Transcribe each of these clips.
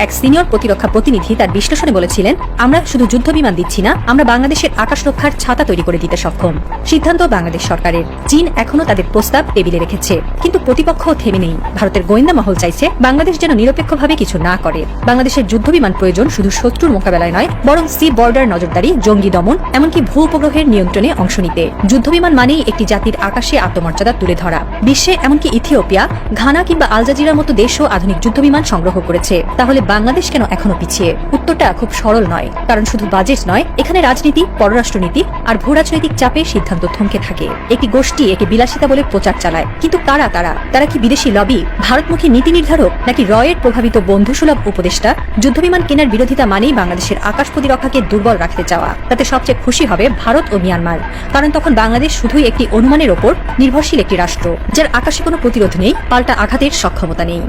এক সিনিয়র প্রতিরক্ষা প্রতিনিধি তার বিশ্লেষণে বলেছিলেন, আমরা শুধু যুদ্ধ বিমান দিচ্ছি না, আমরা বাংলাদেশের আকাশ রক্ষার ছাতা তৈরি করে দিতে সক্ষম। সিদ্ধান্ত বাংলাদেশ সরকারের। চীন এখনো তাদের প্রস্তাব টেবিলে রেখেছে, কিন্তু প্রতিপক্ষ থেমে নেই। ভারতের গোয়েন্দা মহল চাইছে বাংলাদেশ যেন নিরপেক্ষভাবে কিছু না করে। বাংলাদেশের যুদ্ধ বিমান প্রয়োজন শুধু শত্রুর মোকাবেলায় নয়, বরং সি বর্ডার নজরদারি, জঙ্গি দমন, এমনকি ভূ উপগ্রহের নিয়ন্ত্রণে অংশ নিতে। যুদ্ধবিমান মানেই একটি জাতির আকাশে আত্মমর্যাদা তুলে ধরা। বিশ্বে এমনকি ইথিওপিয়া, ঘানা কিংবা আল জাজিরার মতো দেশও আধুনিক যুদ্ধবিমান সংগ্রহ করেছে। তাহলে বাংলাদেশ কেন এখনো পিছিয়ে? উত্তরটা খুব সরল নয়, কারণ শুধু বাজেট নয়, এখানে রাজনীতি, পররাষ্ট্রনীতি আর ভূরাজনৈতিক চাপে সিদ্ধান্ত থমকে থাকে। একটি গোষ্ঠী একে বিলাসিতা বলে প্রচার চালায়, কিন্তু তারা কি বিদেশি লবি, ভারতমুখী নীতি নির্ধারক, নাকি রয়ের প্রভাবিত বন্ধুসুলভ উপদেষ্টা? যুদ্ধবিমান কেনার বিরোধিতা মানেই বাংলাদেশের আকাশ প্রতিরক্ষাকে দুর্বল রাখতে চাওয়া। তাতে সবচেয়ে খুশি হবে ভারত ও মিয়ানমার, কারণ তখন বাংলাদেশ শুধুই একটি অনুমানের ওপর নির্ভরশীল একটি রাষ্ট্র, যার আকাশে কোনো প্রতিরোধ নেই, পাল্টা আঘাতের সক্ষমতা নেই।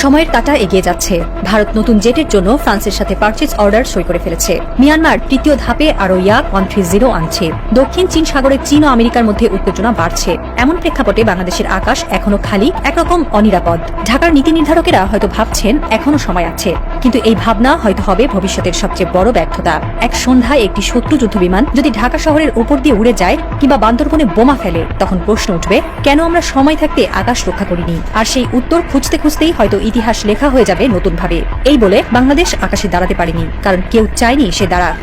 সময়ের কাঁটা এগিয়ে যাচ্ছে। ভারত নতুন জেটের জন্য ফ্রান্সের সাথে পারচেজ অর্ডার সই করে ফেলেছে। মিয়ানমার তৃতীয় ধাপে আরো ইয়াক 130 আনছে। দক্ষিণ চীন সাগরে চীন ও আমেরিকার মধ্যে উত্তেজনা বাড়ছে। এমন প্রেক্ষাপটে বাংলাদেশের আকাশ এখনো খালি, একরকম অনিরাপদ। ঢাকার নীতি নির্ধারকেরা হয়তো ভাবছেন এখনো সময় আছে, কিন্তু এই ভাবনা হয়তো হবে ভবিষ্যতের সবচেয়ে বড় ব্যর্থতা। এক সন্ধ্যায় একটি শত্রু যুদ্ধবিমান যদি ঢাকা শহরের উপর দিয়ে উড়ে যায় কিংবা বান্দরবনে বোমা ফেলে, তখন প্রশ্ন উঠবে, কেন আমরা সময় থাকতে আকাশ রক্ষা করিনি? আর সেই উত্তর খুঁজতে খুঁজতেই হয়তো ইতিহাস লেখা হয়ে যাবে নতুন ভাবে। এই বলে বাংলাদেশ আকাশে দাঁড়াতে পারেনি, কারণ কেউ চায়নি সে দাঁড়াক।